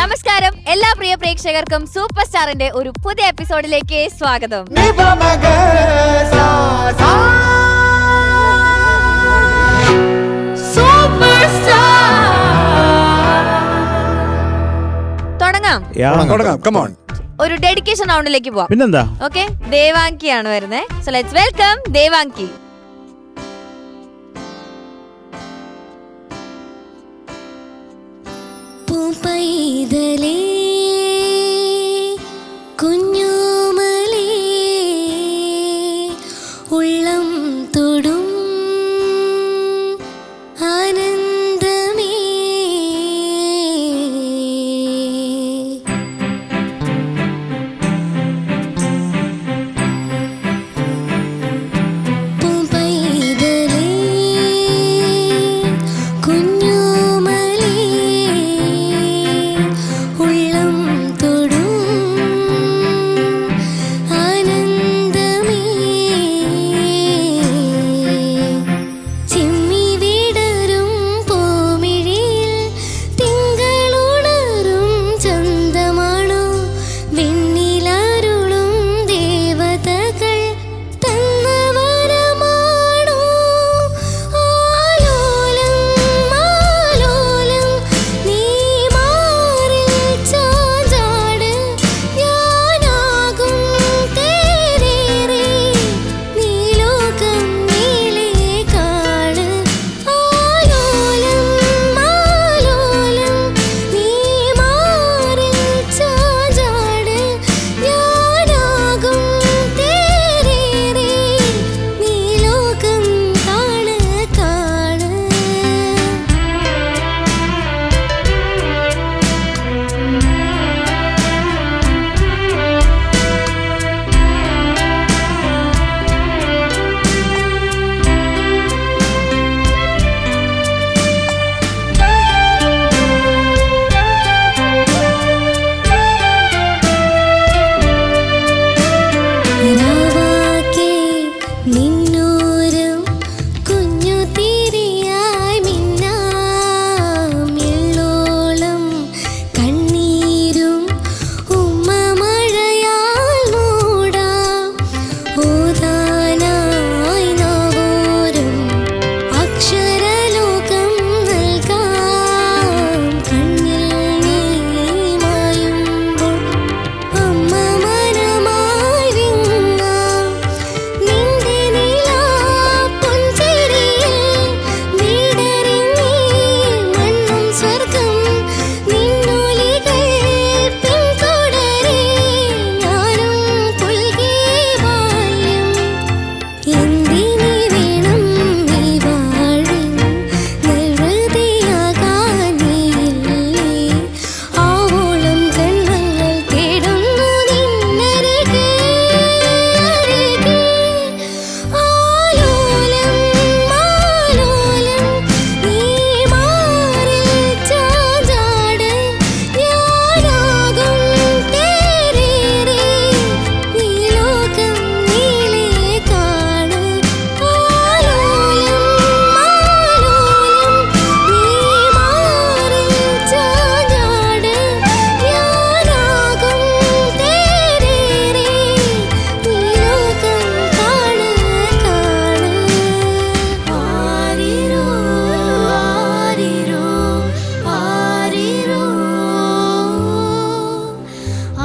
നമസ്കാരം, എല്ലാ പ്രിയ പ്രേക്ഷകർക്കും സൂപ്പർ സ്റ്റാറിന്റെ ഒരു പുതിയ എപ്പിസോഡിലേക്ക് സ്വാഗതം. തുടങ്ങാം. ഒരു ഡെഡിക്കേഷൻ റൗണ്ടിലേക്ക് പോവാം. പിന്നെന്താ? ഓക്കെ, ദേവാങ്കിയാണ് വരുന്നത്. So let's welcome Devanki. പൂപ്പൈതലേ കുഞ്ഞോമലേ ഉള്ളം തൊടും ആനന്ദമേ പൂപ്പൈതലേ കുഞ്ഞോമലേ ഉള്ളം തൊടും ആനന്ദമേ ചിമ്മി വിടരും പൂമിഴിയിൽ തിങ്കളുണരും ചന്തമാണോ വെണ്ണിലാരുളും ദേവതകൾ തന്ന വരമാണോ ആലോലം ആലോലം നീ മാറിൽ ചാഞ്ചാട് ഞാനാകും തേരേറെ നീ ലോകം നീളെ കാണ് ആലോലം ആലോലം നീ മാറിൽ ചാഞ്ചാട് ഞാനാകും തേരേറെ നീ ലോകം കാണ് കാണ് രാവാകെ നിന്നോരം കുഞ്ഞു തിരിയായി മിന്നാം എള്ളോളം കണ്ണീരും ഉമ്മ മഴയാൽ മൂടാം ഓതാനായി നാവോരം അക്ഷരലോകം നൽകാം കണ്ണിൽ നീ മായുമ്പോൾ അമ്മ മനമായി വിങ്ങാം നിന്റെ നിലാപ്പൊൻചിരിയിൽ വീടറിഞ്ഞീ മണ്ണും സ്വർഗം നിന്നൊലികൾ പിന്തുടരേ ഞാനും പുൽകി ബാല്യം എന്തിനു വേണം നീ വാഴിൻ നിർവൃതിയാകാൻ നീയില്ലേ ആവോളം ജന്മങ്ങൾ തേടുന്നു നിന്നരികെ ആലോലം ആലോലം നീ മാറിൽ ചാഞ്ചാട് ഞാനാകും തേരേറെ നീ ലോകം നീളെ കാണ് ആലോലം ആലോലം നീ മാറിൽ ചാഞ്ചാട് ഞാനാകും തേരേറെ നീ ലോകം കാണ് കാണ് ആരിരോ ആരിരോ ആരിരോ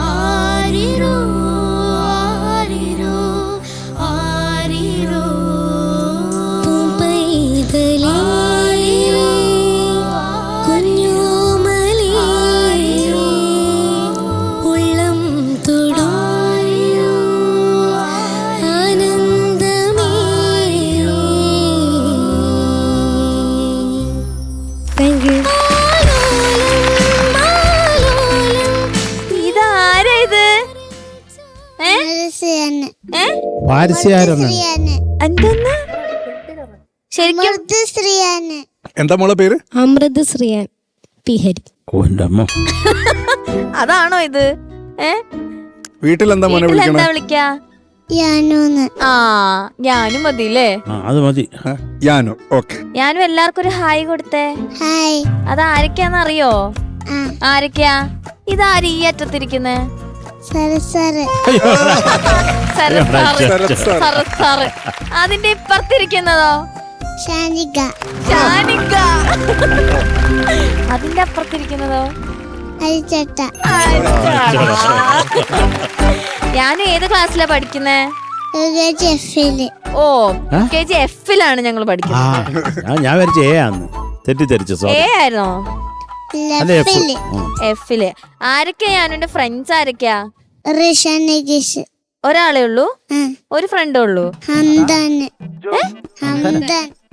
ആരിരോ ആരിരോ ആരിരോ പൂപ്പൈതലേ കുഞ്ഞോമലേ ഉള്ളം തൊടും ആനന്ദമേ. Thank you. ഇതാരാ ഇത്? പാരിസ്യാരെന്ന് എന്തെന്ന് ശരിക്കും? എന്താ മോളെ പേര്? അമൃത് ശ്രീയാൻ പിഹരി. അതാണോ ഇത്? വീട്ടിലെന്താ മോനെ വീട്ടിലെന്താ വിളിക്കണേ? വിളിക്കാ? യാനോന്ന്. ആ, ഞാനും മതില്ലേ? അത് മതി. യാനു. ഓക്കെ, ഞാനും എല്ലാവർക്കും ഒരു ഹായ് കൊടുത്തേ. ഹായ്. അത് ആരൊക്കെയാന്ന് അറിയോ? ആരൊക്കെയാ? ഇതാര് ഈ അറ്റത്തിരിക്കുന്നേ? സരസറ് Sarath sir. Sarath sir. Sarath sir. അതിന്റെ ഇപ്പുറത്തിരിക്കുന്നതോ? ഷാനിക ഷാനിക. അതിന്റെ അപ്പുറത്തിരിക്കുന്നതോ? അരിച്ചട്ട ഞാനും ഏത് ക്ലാസ്സിലാ പഠിക്കുന്നേ? എഫില് ഓ KG F-ലാണ് ഞങ്ങൾ ആ പഠിക്കുന്നത്. ഞാൻ വരച്ച എ ആന്ന് തെറ്റിദ്ധരിച്ചു. A ആയിരുന്നോ? അല്ല എഫ്. ലെഫില് F-ല്. ആരൊക്കെയാ ഞാനുണ്ട്? ഫ്രണ്ട്സ് ആരൊക്കെയാ? റിഷാൻ നഗീഷ് ഒരാളേ ഉള്ളൂ? ഒരു ഫ്രണ്ടേ ഉള്ളൂ? Hamdan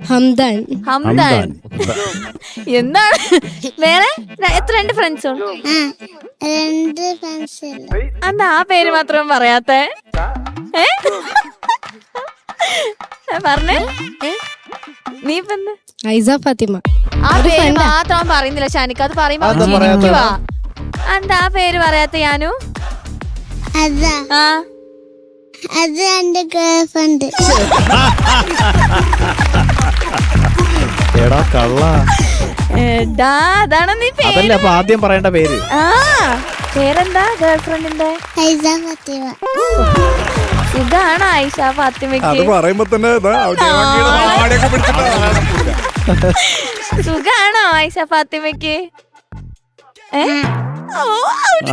Hamdan Hamdan. എന്താണ് വേറെ? എത്ര? 2 ഫ്രണ്ട്സും? 2 പെൻസിൽ എന്താ ആ പേര് മാത്രം പറയാത്തെ? പറഞ്ഞേ നീ ഇപ്പൊ ഐസ ഫാത്തിമ. ആ പേര് മാത്രം പറയുന്നില്ല ഷാനിക്ക. അത് പറയുമ്പോ ചിരിക്കുവാ. എന്താ ആ പേര് പറയാത്ത ഞാനു? അതാ ആ അത് എന്റെ ഗേൾഫ്രണ്ട്. എടാ കള്ള, എടാ അതാണ് നീ പേര്. അതല്ലേ അപ്പൊ ആദ്യം പറയേണ്ട പേര്. ആ പേരെന്താ ഗേൾഫ്രണ്ടിന്റെ? ഐസ ഫാത്തിമ. ഇതാണ് ആയിഷ അത് ഫാത്തിമയ്ക്ക്. പറയുമ്പോ തന്നെ സുഖാണോ ആയിഷ ഫാത്തിമയ്ക്ക്?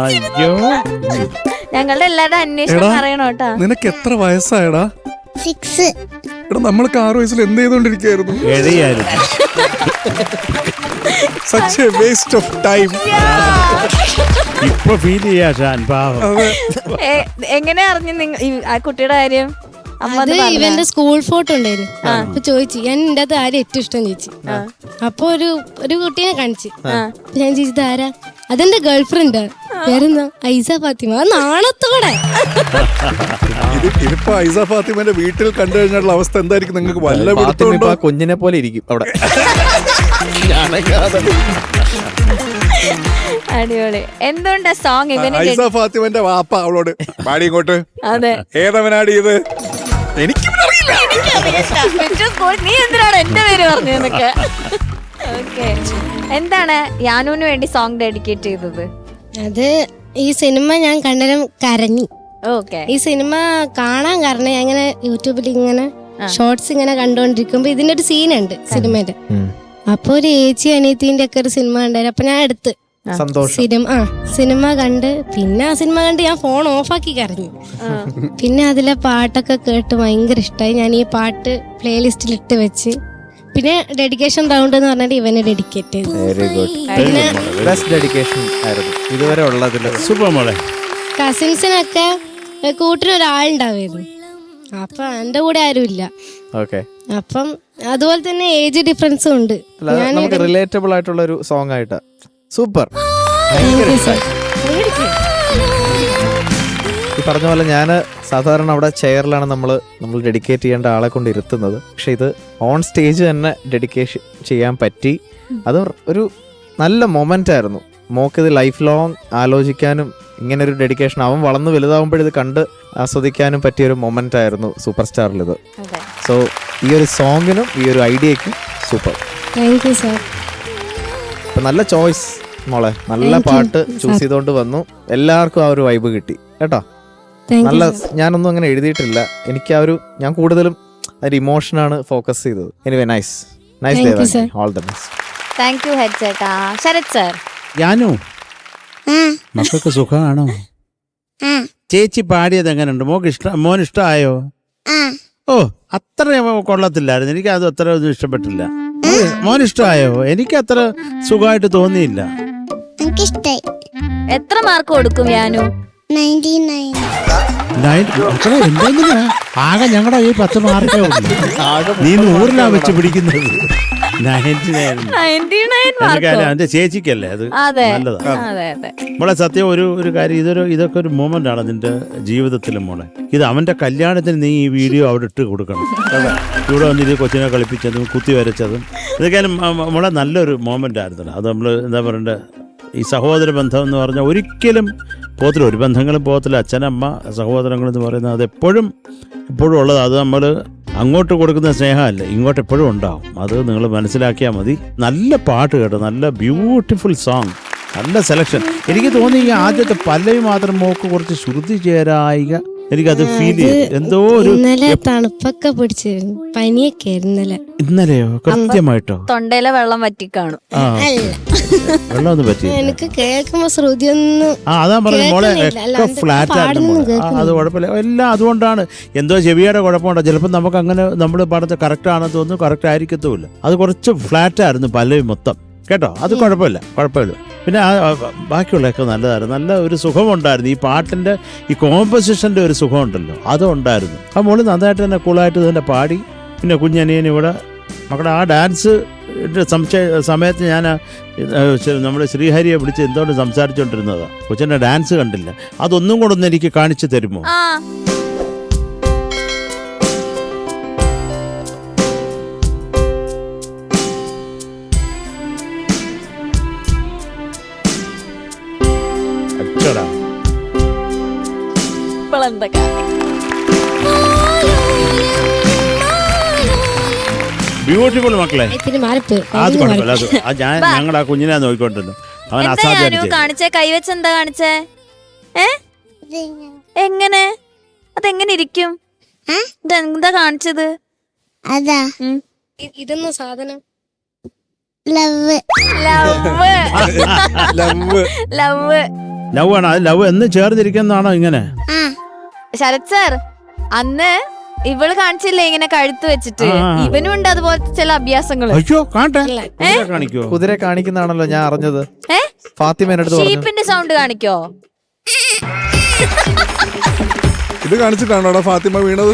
അയ്യോ ഞങ്ങളുടെ എല്ലാവരുടെ അന്വേഷണം പറയണോ കേട്ടാ. നിനക്ക് എത്ര വയസ്സായടാ? 6. എടാ നമ്മൾക്ക് 6 വയസ്സിൽ എന്ത് ചെയ്തോണ്ടിരിക്കായിരുന്നു? എഴയായിരുന്നു. Such a waste of time. ഇപ്പൊ ഫീൽ ചെയ്യാ ഷാൻ പാവം. എങ്ങനെ അറിഞ്ഞു ആ കുട്ടിയുടെ കാര്യം? അമ്മ അത് ഇവന്റെ സ്കൂൾ ഫോട്ടോ ഉണ്ടായിരുന്നു. അപ്പൊ ചോദിച്ചു ഞാൻ എന്റെ അത് ആരും ഏറ്റവും ഇഷ്ടം ചോദിച്ചു. അപ്പൊ ഒരു കുട്ടീനെ കാണിച്ചു. ഞാൻ ചോദിച്ചത് ആരാ? അതെന്റെ ഗേൾഫ്രണ്ട്. പേരെന്താ? ഐസ ഫാത്തിമ. നാണത്തോടെ. ഇതിപ്പോ ഐസ ഫാത്തിമന്റെ വീട്ടിൽ കണ്ടു കഴിഞ്ഞാലുള്ള അവസ്ഥ എന്തായിരിക്കും? നിങ്ങൾക്ക് വല്ല ഫാത്തിമ ഇപ്പൊ പിടുത്തമുണ്ടോ? ആ കുഞ്ഞിനെ പോലെ ഇരിക്കും അവിടെ. അടിപൊളി. എന്തുകൊണ്ടാ സോങ് ഇവന്? ഐസ ഫാത്തിമന്റെ വാപ്പ അവളോട് പാടി ഇങ്ങോട്ട്. അതെ ഏതവനാടി ഇത്? എനിക്ക് നീ എന്തിനാണ് എന്റെ പേര് പറഞ്ഞതൊക്കെ? ഓക്കെ. എന്താണ് യാനുവിന് വേണ്ടി സോങ് ഡെഡിക്കേറ്റ് ചെയ്തത്? അത് ഈ സിനിമ ഞാൻ കണ്ടരം കരഞ്ഞു. ഓക്കെ. ഈ സിനിമ കാണാൻ കാരണം ഞാൻ ഇങ്ങനെ യൂട്യൂബിൽ ഇങ്ങനെ ഷോർട്സ് ഇങ്ങനെ കണ്ടോണ്ടിരിക്കുമ്പോ ഇതിന്റെ ഒരു സീനുണ്ട് സിനിമയുടെ. അപ്പൊ ഒരു ഏച്ചി അനിയത്തിന്റെ ഒക്കെ ഒരു സിനിമ ഉണ്ടായിരുന്നു. അപ്പൊ ഞാൻ എടുത്ത് സിനിമ കണ്ട് പിന്നെ ആ സിനിമ കണ്ട് ഞാൻ ഫോൺ ഓഫാക്കി കരഞ്ഞു. പിന്നെ അതിലെ പാട്ടൊക്കെ കേട്ട് ഭയങ്കര ഇഷ്ടമായി. ഞാൻ ഈ പാട്ട് പ്ലേലിസ്റ്റിൽ ഇട്ട് വെച്ച് പിന്നെ ഡെഡിക്കേഷൻ റൗണ്ട് എന്ന് പറഞ്ഞിട്ട് ഇവനെ ഡെഡിക്കേറ്റ് ചെയ്തു. Very good. പിന്നെ ബെസ്റ്റ് ഡെഡിക്കേഷൻ ആയിരുന്നു ഇതുവരെ ഉള്ളതില്. സൂപ്പർ മോളെ. കസിൻസിനൊക്കെ കൂട്ടിനൊരാളുണ്ടാവുമായിരുന്നു. അപ്പൊ എന്റെ കൂടെ ആരും ഇല്ല. ഓക്കെ. അപ്പം അതുപോലെ തന്നെ ഏജ് ഡിഫറൻസും ഉണ്ട്. നമുക്ക് റിലേറ്റബിൾ ആയിട്ടുള്ള ഒരു സോങ് ആയിട്ട് സൂപ്പർ. ഈ പറഞ്ഞ പോലെ ഞാൻ സാധാരണ അവിടെ ചെയറിലാണ് നമ്മൾ ഡെഡിക്കേറ്റ് ചെയ്യേണ്ട ആളെ കൊണ്ട് ഇരുത്തുന്നത്. പക്ഷെ ഇത് ഓൺ സ്റ്റേജ് തന്നെ ഡെഡിക്കേഷൻ ചെയ്യാൻ പറ്റി. അത് ഒരു നല്ല മൊമെന്റ് ആയിരുന്നു. മോക്കിത് ലൈഫ് ലോങ് ആലോചിക്കാനും ഇങ്ങനെ ഒരു ഡെഡിക്കേഷൻ അവൻ വളർന്ന് വലുതാവുമ്പോഴിത് കണ്ട് ആസ്വദിക്കാനും പറ്റിയൊരു മൊമെന്റ് ആയിരുന്നു സൂപ്പർ സ്റ്റാറിൽ ഇത്. സോ ഈ ഒരു സോങ്ങിനും ഈ ഒരു ഐഡിയക്കും സൂപ്പർ. Thank you sir. ഇപ്പൊ നല്ല ചോയ്സ് മോളെ, നല്ല പാട്ട് ചൂസ് ചെയ്തോണ്ട് വന്നു. എല്ലാവർക്കും ആ ഒരു വൈബ് കിട്ടി കേട്ടോ. നല്ല, ഞാനൊന്നും അങ്ങനെ എഴുതിയിട്ടില്ല. എനിക്ക് ആ ഒരു, ഞാൻ കൂടുതലും ഒരു ഇമോഷനാണ് ഫോക്കസ് ചെയ്തത്. Anyway nice day. All the best. Thank you head ചേട്ടാ. ശരത് സർ. യാനു മക്കൾക്ക് സുഖമാണോ? ചേച്ചി പാടിയത് എങ്ങനെയുണ്ട്? മോൻ ഇഷ്ടമായോ? ഓ അത്ര കൊള്ളത്തില്ലായിരുന്നു. എനിക്ക് അത് അത്ര ഒന്നും ഇഷ്ടപ്പെട്ടില്ല. മോൻ ഇഷ്ടമായോ? എനിക്ക് അത്ര സുഖമായിട്ട് തോന്നിയില്ല. എത്ര മാർക്ക് കൊടുക്കും യാനു? 99. എന്തെങ്കിലും ആകെ ഞങ്ങളുടെ ഈ 10 മാർക്കേ ഉള്ളൂ. നീ 100 വെച്ച് പിടിക്കുന്നത്. 99 എന്റെ ചേച്ചിക്കല്ലേ അത് നല്ലതാണ്. മോളെ സത്യം ഒരു കാര്യം, ഇതൊക്കെ ഒരു മൊമെന്റ് ആണ് നിന്റെ ജീവിതത്തിലും മോളെ. ഇത് അവന്റെ കല്യാണത്തിന് നീ ഈ വീഡിയോ അവിടെ ഇട്ട് കൊടുക്കണം. ഇവിടെ വന്നിട്ട് കൊച്ചിനെ കളിപ്പിച്ചതും കുത്തി വരച്ചതും ഇതൊക്കെ മോളെ നല്ലൊരു മൊമെന്റ് ആയിരുന്നു. അത് നമ്മൾ എന്താ പറയണ്ടേ, ഈ സഹോദര ബന്ധം എന്ന് പറഞ്ഞാൽ ഒരിക്കലും പോകത്തില്ല. ഒരു ബന്ധങ്ങളും പോകത്തില്ല. അച്ഛനമ്മ സഹോദരങ്ങൾ എന്ന് പറയുന്നത് അത് എപ്പോഴും ഉള്ളത്. അത് നമ്മൾ അങ്ങോട്ട് കൊടുക്കുന്ന സ്നേഹമല്ല, ഇങ്ങോട്ട് എപ്പോഴും ഉണ്ടാവും. അത് നിങ്ങൾ മനസ്സിലാക്കിയാൽ മതി. നല്ല പാട്ട് കേട്ടോ, നല്ല ബ്യൂട്ടിഫുൾ സോങ്. നല്ല സെലക്ഷൻ. എനിക്ക് തോന്നി ഈ ആദ്യത്തെ പല്ലവി മാത്രം മോക്ക് കുറച്ച് ശ്രുതി ചേരായിക, എനിക്കത് ഫീൽ ചെയ്തു. എന്തോ ഒരു ഇന്നലെ തണുപ്പൊക്കെ പിടിച്ചിരുന്നു, പനിയൊക്കെ ഇന്നലെ. ഇന്നലെയോ കൃത്യമായിട്ടോ? തൊണ്ടയിലെ വെള്ളം വറ്റിക്കാണും. ആ വെള്ളം ഒന്നും പറ്റി. എനിക്ക് കേൾക്കുമ്പോ ശ്രുതി ഒന്നും അതാ പറഞ്ഞു മോളെ, കേൾക്കുന്നില്ല, ഒക്കെ ഫ്ലാറ്റ് ആയിരുന്നു മോളെ. അത് കുഴപ്പമില്ല, എല്ലാം അതുകൊണ്ടാണ്. എന്തോ ചെവിയുടെ കുഴപ്പമുണ്ടോ ചിലപ്പോൾ, നമുക്ക് അങ്ങനെ നമ്മൾ പാടത്ത് കറക്റ്റ് ആണെന്ന് തോന്നുന്നു, കറക്റ്റ് ആയിരിക്കത്തുമില്ല. അത് കുറച്ച് ഫ്ലാറ്റ് ആയിരുന്നു പല്ലവി മൊത്തം കേട്ടോ. അത് കുഴപ്പമില്ല. പിന്നെ ബാക്കിയുള്ളതൊക്കെ നല്ലതായിരുന്നു. നല്ല ഒരു സുഖമുണ്ടായിരുന്നു ഈ പാട്ടിൻ്റെ, ഈ കോമ്പസിഷൻ്റെ ഒരു സുഖമുണ്ടല്ലോ, അതും ഉണ്ടായിരുന്നു. ആ മോള് നന്നായിട്ട് തന്നെ കൂളായിട്ട് തന്നെ പാടി. പിന്നെ കുഞ്ഞനിയൻ ഇവിടെ മക്കളുടെ ആ ഡാൻസ് സമയത്ത് ഞാൻ നമ്മുടെ ശ്രീഹരിയെ വിളിച്ച് എന്തുകൊണ്ട് സംസാരിച്ചുകൊണ്ടിരുന്നതാണ്. കൊച്ചിൻ്റെ ഡാൻസ് കണ്ടില്ല, അതൊന്നും കൂടെ ഒന്ന് എനിക്ക് കാണിച്ചു തരുമോ? ബ്യൂട്ടിഫുൾ മക്കളെ. അത് കുഴപ്പമില്ല, അത് ഞാൻ ഞങ്ങളുടെ ആ കുഞ്ഞിനെ നോക്കിക്കൊണ്ടിരുന്നു. അവൻ അസാധ്യം കാണിച്ചേ, കൈവച്ച് എന്താ കാണിച്ചേ? എങ്ങനെ? അതെങ്ങനെ ഇരിക്കും? ഇതെന്താ കാണിച്ചത്? അതാ ഇതൊന്നും സാധനം ലവ് ലവ് ആണ്. അത് ലവ് എന്ന് ചേർന്നിരിക്കുന്നതാണോ ഇങ്ങനെ? ശരത് സാർ, അന്ന് ഇവള് കാണിച്ചില്ലേ ഇങ്ങനെ കഴുത്ത് വെച്ചിട്ട്, ഇവനും ഉണ്ട് അതുപോലത്തെ ചില അഭ്യാസങ്ങൾ. അയ്യോ കാണട്ടെ, കാണിക്കോ? കുതിര കാണിക്കുന്നതാണല്ലോ ഞാൻ അറിഞ്ഞത്. ഫാത്തിമേനടുത്ത് ഷീപ്പിന്റെ സൗണ്ട് കാണിക്കോ? ഇത് കാണിച്ചിട്ടാണോ ഫാത്തിമ വീണത്?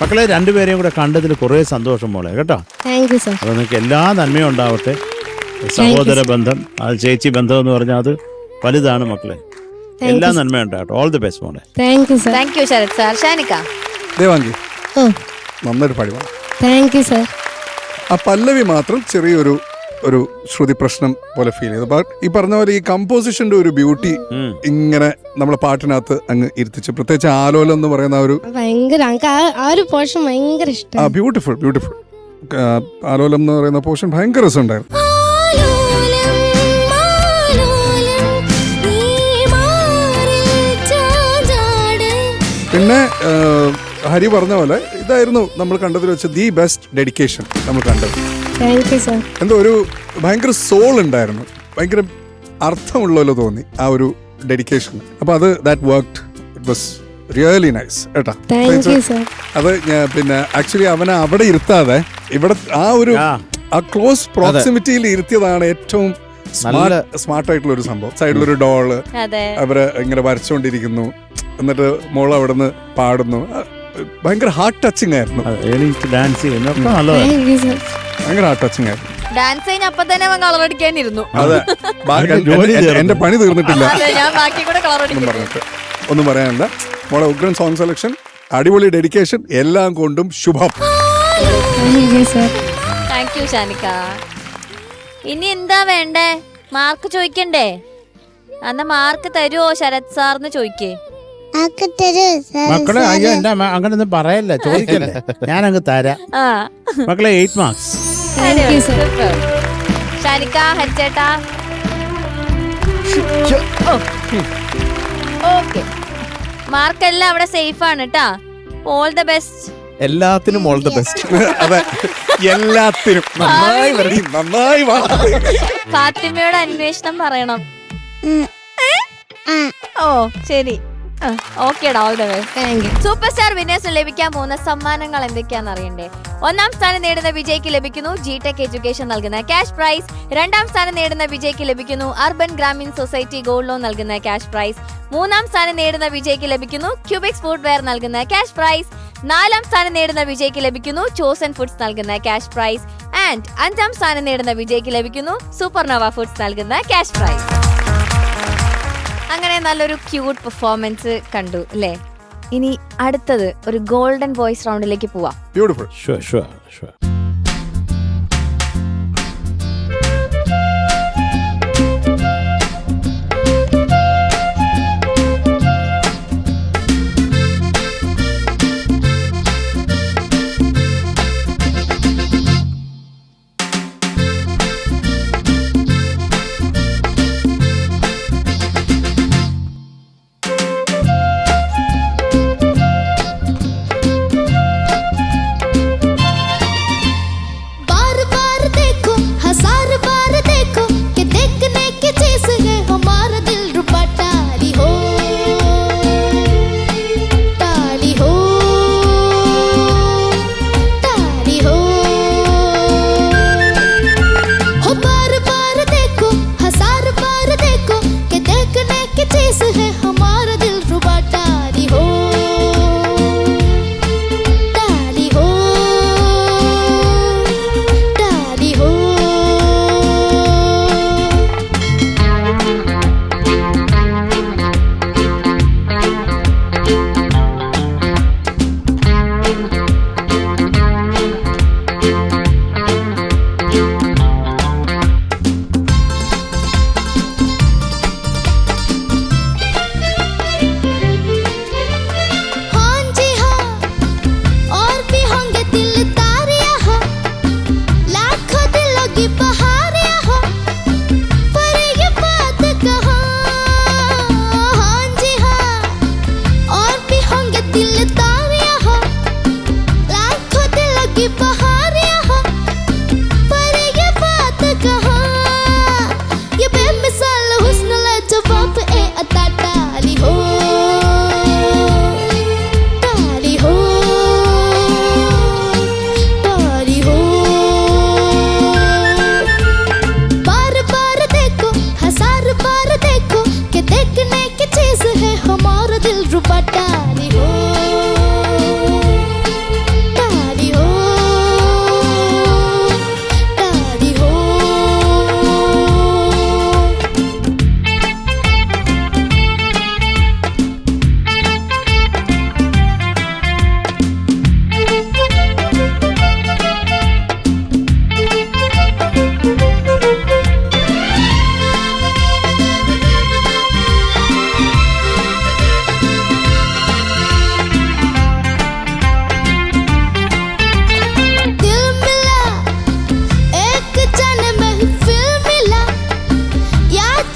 മക്കളെ രണ്ടുപേരെയും കൂടെ കണ്ടതിൽ കുറെ സന്തോഷം മോളെ കേട്ടോ. അത് നിങ്ങൾക്ക് എല്ലാ നന്മയും ഉണ്ടാവട്ടെ. സഹോദര ബന്ധം, അത് ചേച്ചി ബന്ധം എന്ന് പറഞ്ഞാൽ അത് വലുതാണ് മക്കളെ. എല്ലാ നന്മയുണ്ടാവട്ടെ. ഓൾ ദി ബെസ്റ്റ് മോളെ. Thank you Sarath sir. Shanika Devangi നന്നായിട്ട് പാടി. ആ പല്ലവി മാത്രം ചെറിയൊരു ശ്രുതി പ്രശ്നം പോലെ ഫീൽ ചെയ്തു. ബട്ട് ഈ പറഞ്ഞ പോലെ ഈ കമ്പോസിഷന്റെ ഒരു ബ്യൂട്ടി ഇങ്ങനെ നമ്മളെ പാട്ടിനകത്ത് അങ്ങ് ഇരുത്തിച്ച്, പ്രത്യേകിച്ച് ആലോലം എന്ന് പറയുന്ന ഒരു ബ്യൂട്ടിഫുൾ ആലോലം എന്ന് പറയുന്ന പോർഷൻ ഭയങ്കര രസമുണ്ടായിരുന്നു. പിന്നെ ഹരി പറഞ്ഞ പോലെ ഇതായിരുന്നു നമ്മൾ കണ്ടതിൽ വെച്ച് ദി ബെസ്റ്റ് ഡെഡിക്കേഷൻ നമ്മൾ കണ്ടത്. എന്തോ ഒരു ഭയങ്കര സോൾ ഉണ്ടായിരുന്നു, ഭയങ്കര അർത്ഥമുള്ളല്ലോ തോന്നി ആ ഒരു ഡെഡിക്കേഷൻ. അപ്പൊ അത് that worked, it was really nice കേട്ടാ. അത് പിന്നെ ആക്ച്വലി അവനെ അവിടെ ഇരുത്താതെ ഇവിടെ ആ ക്ലോസ് പ്രോക്സിമിറ്റിയിൽ ഇരുത്തിയതാണ് ഏറ്റവും സ്മാർട്ടായിട്ടുള്ള ഒരു സംഭവം. സൈഡിലൊരു ഡോള് അവര് ഇങ്ങനെ വരച്ചോണ്ടിരിക്കുന്നു, എന്നിട്ട് മോള് അവിടെ നിന്ന് പാടുന്നു. ഭയങ്കര ഹാർട്ട് ടച്ചിങ് ആയിരുന്നു. ഭയങ്കര ഹാർട്ട് ടച്ചിങ് ആയിരുന്നു. ഡാൻസ് കഴിഞ്ഞ അപ്പൊ തന്നെ കളർ അടിക്കാനിരുന്നു. അതെ, എന്റെ പണി തീർന്നിട്ടില്ല പറഞ്ഞിട്ട് ഒന്നും പറയാനില്ല. മോളെ ഉഗ്രൻ സോങ് സെലക്ഷൻ, അടിപൊളി ഡെഡിക്കേഷൻ, എല്ലാം കൊണ്ടും ശുഭം. Thank you ഷാനിക്ക. ഇനി എന്താ വേണ്ടേ? മാർക്ക് ചോദിക്കണ്ടേ? എന്നാ മാർക്ക് തരുവോ ശരത് സാറിന് ചോദിക്കേ. മക്കളെ അയ്യോ എന്റെ അങ്ങനൊന്നും പറയല്ല, ചോദിക്കല്ലേ, ഞാൻ അങ്ങ് തരാം. മക്കളെ 8 മാർക്സ്. ഷാനിക്ക, ഹരിച്ചേട്ടാ ഓക്കെ. മാർക്കെല്ലാം അവിടെ സേഫ് ആണ് കേട്ടാ. All the best. എല്ലാത്തിനും ഓൾ ദ ബെസ്റ്റ്. അതെ, എല്ലാത്തിനും നന്നായി. ഫാത്തിമയോട് അന്വേഷണം പറയണം. ഓ ശരി, ഓക്കേടാ, all the best. Super star വിന്നേഴ്സിന് ലഭിക്കാൻ പോകുന്ന സമ്മാനങ്ങൾ എന്തൊക്കെയാണെന്ന് അറിയണ്ടേ? 1ാം സ്ഥാനം നേടുന്ന വിജയ്ക്ക് ലഭിക്കുന്നു ജിടെക് എഡ്യൂക്കേഷൻ നൽകുന്ന ക്യാഷ് പ്രൈസ്. 2ാം സ്ഥാനം നേടുന്ന വിജയ്ക്ക് ലഭിക്കുന്നു urban Grameen society gold loan നൽകുന്ന ക്യാഷ് പ്രൈസ്. 3ാം സ്ഥാനം നേടുന്ന വിജയ്ക്ക് ലഭിക്കുന്നു ക്യൂബിക്സ് ഫുട്വെയർ നൽകുന്ന ക്യാഷ് പ്രൈസ്. 4ാം സ്ഥാനം നേടുന്ന വിജയ്ക്ക് ലഭിക്കുന്നു ചോസൻ ഫുഡ്സ് നൽകുന്ന ക്യാഷ് പ്രൈസ്. ആൻഡ് 5ാം സ്ഥാനം നേടുന്ന വിജയ്ക്ക് ലഭിക്കുന്നു സൂപ്പർനോവ ഫുഡ്സ് നൽകുന്ന ക്യാഷ് പ്രൈസ്. അങ്ങനെ നല്ലൊരു ക്യൂട്ട് പെർഫോമൻസ് കണ്ടു അല്ലേ? ഇനി അടുത്തത് ഒരു ഗോൾഡൻ വോയിസ് റൗണ്ടിലേക്ക് പോവാം. ബ്യൂട്ടിഫുൾ. ഷുവർ.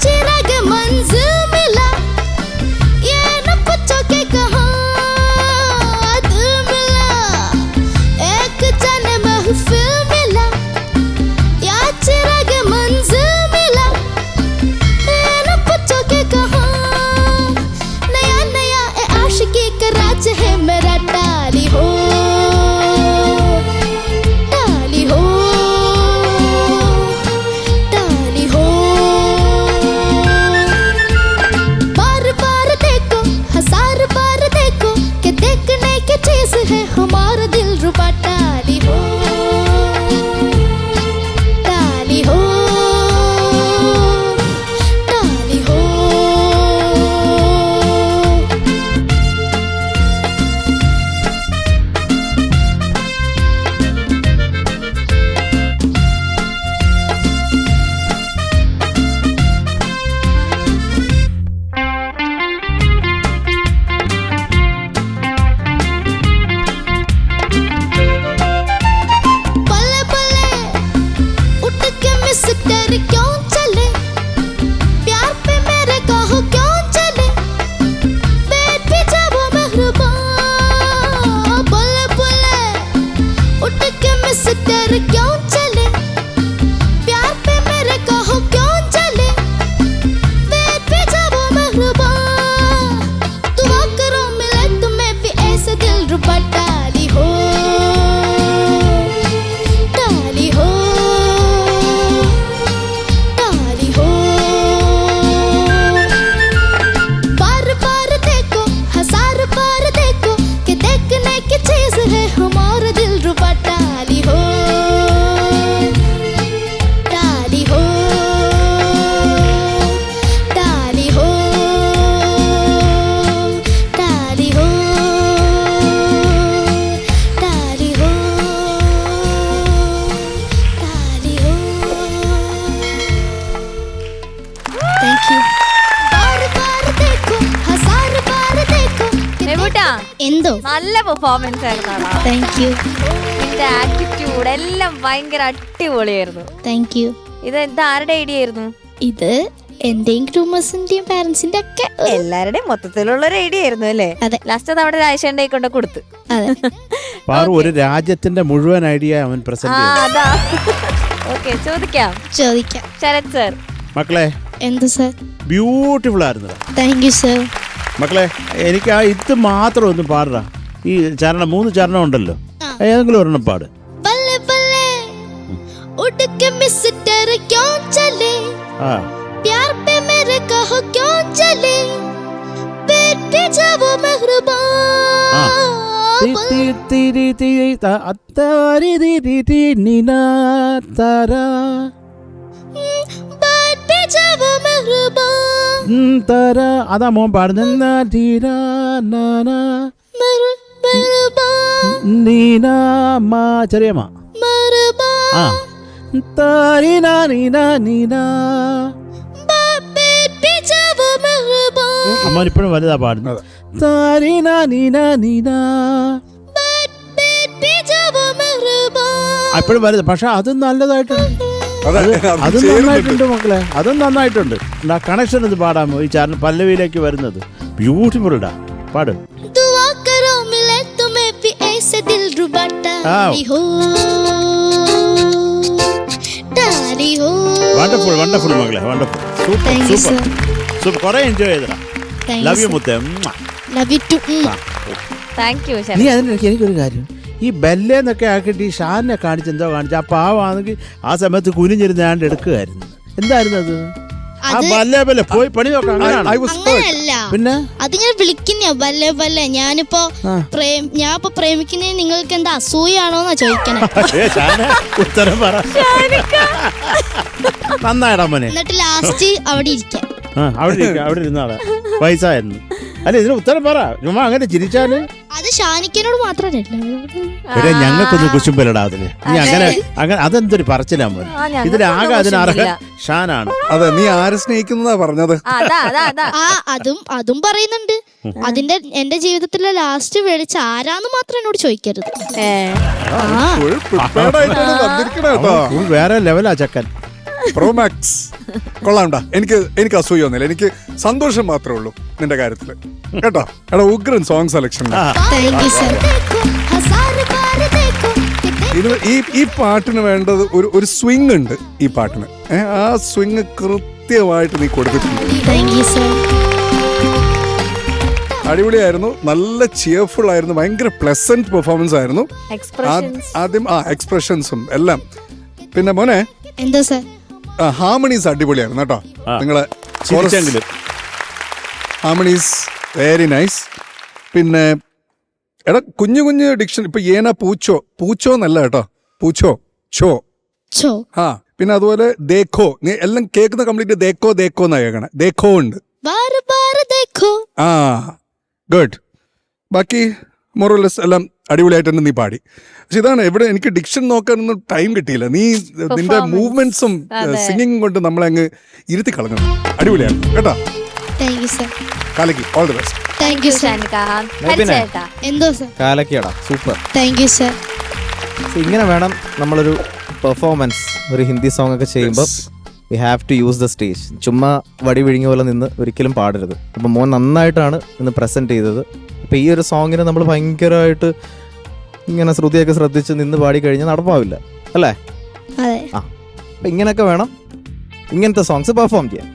चिराग मंजिल मिला ये न पूछो के कहाँ दिल मिला एक जन महफिल मिला या चिराग मंजिल मिला ये न पूछो के कहाँ नया नया ए आशिकी का राज है मेरा डाली हो डाली हो डाली हो बार बार देखो हजार बार देखो कि देखने की चीज है हमारा दिल रुबा डाली हो डाली हो डाली हो पले पले उठ के मिस कर क्यों चले प्यार पे मेरे कहो क्यों चले बैठ भी जाओ मेहरबान पले पले उठ के मिस कर क्यों चले प्यार पे मेरे कहो क्यों चले बैठ भी जाओ मेहरबान दुआ करो मिले तुम्हें भी ऐसे दिल रुबा डाली हो डाली हो डाली हो बार बार देखो हजार बार देखो कि देखने की चीज है हमारा दिल रुबा डाली हो डाली हो डाली हो डाली हो डाली हो डाली हो थैंक यू बार बार देखो हजार बार देखो നെബൂട്ടാ, എന്തോ നല്ല പെർഫോമൻസ് ആയിരുന്നു. താങ്ക് യു നിന്റെ ആറ്റിറ്റ്യൂഡ് എല്ലാം ഭയങ്കര അടിപൊളിയായിരുന്നു. താങ്ക് യു ഇത് ആരുടെ ഐഡിയ ആയിരുന്നു? ഇത് എന്റെയും ഗ്രൂമേഴ്സിന്റെയും പാരന്റ്സിന്റെ ഒക്കെ എല്ലാവരുടെയും മൊത്തത്തിലുള്ള ഒരു ഐഡിയ ആയിരുന്നു അല്ലേ? അതെ. ലാസ്റ്റ് അത് അവിടെ രാജേഷന്റെ കൊണ്ട് കൊടുത്ത്. അതെ പാറു ഒരു രാജ്യത്തിന്റെ മുഴുവൻ ഐഡിയ അവൻ പ്രസന്റ് ചെയ്തു. അതാ. ഓക്കെ, ചോദിക്കാം. ചോദിക്കാം. ശരത് സർ. മക്കളെ എന്ത് സർ? ബ്യൂട്ടിഫുൾ ആയിരുന്നു. Thank you sir. മക്കളെ എനിക്ക് ആ ഇത് മാത്രം ഒന്ന് പാടാ. ഈ ചരണം 3 ചരണം ഉണ്ടല്ലോ, ആ. ഏതെങ്കിലും ഒരെണ്ണം പാട്. बल्ले बल्ले उड़ के मिस्टर क्यों चले ആ प्यार पे मेरे कहो क्यों चले बैठ भी जाओ मेहरबान തി തി തി തി ത അത്താരി തി തി തി നിനാ താരാ बैठ भी जाओ मेहरबान താരാ. അതാ മോൻ പാടുന്ന തീരാ നാനാ मेहरबान നീനാ മാ ചെറിയ മാ. मेहरबान ആ താരിനാ നീനാ നീനാ. बैठ भी जाओ मेहरबान അമ്മ ഇപ്പോഴും വലുതാ പാടുന്നത്. താരിനാ നീനാ നീനാ. बैठ भी जाओ मेहरबान അപ്പോഴും വലുത്. പക്ഷെ അതും നല്ലതായിട്ടുണ്ട്. അതെ, അത് അതും ചേരുന്നുണ്ട്. നന്നായിട്ടുണ്ട് മക്കളെ, അതും നന്നായിട്ടുണ്ട്. ആ കണക്ഷൻ ഇത് പാടാമോ? ഈ ചാനൽ പല്ലവിയിലേക്ക് വരുന്നത് ബ്യൂട്ടിഫുൾ ഇടാ. പാട്. दुआ करो मिले तुम्हें भी ऐसे दिल रुबा डाली हो डाली हो വണ്ടർഫുൾ വണ്ടർഫുൾ മക്കളെ, wonderful. Super Thank you, super super. കുറെ എൻജോയ് ചെയ്തടാ. Thank love you, you sir. മുത്തേ. Love you too. Thank you നീ ശരത്. അതിനിടയ്ക്ക് എനിക്കൊരു കാര്യം, ഈ ബല്ലേന്നൊക്കെ ആക്കിയിട്ട് ഈ ഷാനെ കാണിച്ച് എന്തോ കാണിച്ചു. ആ പാവാണെങ്കിൽ ആ സമയത്ത് കുനിഞ്ഞിരുന്ന് ഞാൻ എടുക്കുകയായിരുന്നു. എന്തായിരുന്നു അത്? ആ ബല്ലേ ബല്ലേ പോയി പണി നോക്കാം. അങ്ങനെയാണ്. I was hurt. അങ്ങനെയല്ല, പിന്നെ അതിങ്ങനെ വിളിക്കുന്ന ബല്ലേ ബല്ലേ. ഞാനിപ്പോ ഞാനിപ്പോ പ്രേമിക്കുന്നതിന് നിങ്ങൾക്ക് എന്താ അസൂയാണോന്നാ ചോദിക്കണേ. ഷാനെ ഉത്തരം പറ. നന്നായിടാ മോനെ. എന്നിട്ട് ലാസ്റ്റ് അവിടെ ഇരിക്കാം. അവിടെ ഇരുന്നാളെ വയസ്സായിരുന്നു. അല്ല, ഇതിന് ഉത്തരം പറ. ചുമ്മാ അങ്ങനെ ചിരിച്ചാല് അത് ഷാനിക്കനോട് മാത്രമല്ല. ഞങ്ങൾക്കൊന്ന് കുശുമ്പലടാ അതിന്. നീ അങ്ങനെ അങ്ങനെ അതെന്തൊരു പറച്ചിലാ മോനെ. ഇതിലാകെ അതിനർഹൻ ഷാനാണ്. അതെ, നീ ആരെ സ്നേഹിക്കുന്നതാ പറഞ്ഞത്? അതും പറയുന്നുണ്ട്. അതിന്റെ എന്റെ ജീവിതത്തിലെ ലാസ്റ്റ് വിളിച്ച ആരാന്ന് മാത്രം എന്നോട് ചോദിക്കരുത്. Full prepared ആയിട്ടാണ് വന്നിരിക്കണേ കേട്ടോ. വേറെ ലെവലാ ചക്കൻ. പ്രോമാക്സ് കൊള്ളാണ്ടാ. എനിക്ക് അസൂയൊന്നുമില്ല, എനിക്ക് സന്തോഷം മാത്രമേ ഉള്ളൂ നിന്റെ കാര്യത്തില് കേട്ടോ. എടാ ഉഗ്രൻ song selection. Thank you sir. ഈ പാട്ടിന് വേണ്ടത് ഒരു സ്വിങ് ഉണ്ട് ഈ പാട്ടിന്. ആ സ്വിങ് കൃത്യമായിട്ട് നീ കൊടുത്തിട്ടുണ്ട്. Thank you sir. അടിപൊളിയായിരുന്നു, നല്ല ചിയർഫുൾ ആയിരുന്നു, ഭയങ്കര പ്ലസന്റ് പെർഫോമൻസ് ആയിരുന്നു. ആദ്യം എക്സ്പ്രഷൻസും എല്ലാം. പിന്നെ മോനെ എന്തോ സർ, ഹാർമണീസ് അടിപൊളിയായിരുന്നു കേട്ടോ. നിങ്ങളെ ചിരിച്ചെങ്കിലും ഹാർമണീസ് വെരി നൈസ്. പിന്നെ എടാ കുഞ്ഞു കുഞ്ഞു ഡിക്ഷൻ, ഇപ്പൊ ഏന പൂച്ചോ എന്നല്ല കേട്ടോ, പൂച്ചോ ചോ. ആ പിന്നെ അതുപോലെ ദേഖോ, നീ എല്ലാം കേൾക്കുന്ന കംപ്ലീറ്റ് ദേഖോ എന്നാ കേൾക്കണേ. ദേഖോ ഉണ്ട്. ആ ഗുഡ്. ബാക്കി മോറോലെസ് എല്ലാം അടിപൊളിയായിട്ട് തന്നെ നീ പാടി. പക്ഷെ ഇതാണ് ഇവിടെ എനിക്ക് ഡിക്ഷൻ നോക്കാനൊന്നും ടൈം കിട്ടിയില്ല. നീ നിന്റെ മൂവ്മെന്റ്സും സിംഗിങ് കൊണ്ട് നമ്മളെ അങ്ങ് ഇരുത്തി കളഞ്ഞു. അടിപൊളിയാണ് കേട്ടോ. Thank you sir. കാലക്കി all the best. Thank you sir. എന്തോ സർ, കാലക്കിയാടാ സൂപ്പർ. Thank you sir. ഇങ്ങനെ വേണം നമ്മളൊരു പെർഫോമൻസ്, ഒരു ഹിന്ദി സോങ് ഒക്കെ ചെയ്യുമ്പോൾ we have to use the stage. ചുമ്മാ വടി വിഴുങ്ങിയ പോലെ നിന്ന് ഒരിക്കലും പാടരുത്. അപ്പം മോൻ നന്നായിട്ടാണ് ഇന്ന് പ്രസൻറ്റ് ചെയ്തത്. ഇപ്പം ഈ ഒരു സോങ്ങിന് നമ്മൾ ഭയങ്കരമായിട്ട് ഇങ്ങനെ ശ്രുതിയൊക്കെ ശ്രദ്ധിച്ച് നിന്ന് പാടിക്കഴിഞ്ഞാൽ നടപ്പാവില്ല അല്ലേ? അതെ. ആ അപ്പം ഇങ്ങനെയൊക്കെ വേണം ഇങ്ങനത്തെ സോങ്സ് പെർഫോം ചെയ്യാൻ.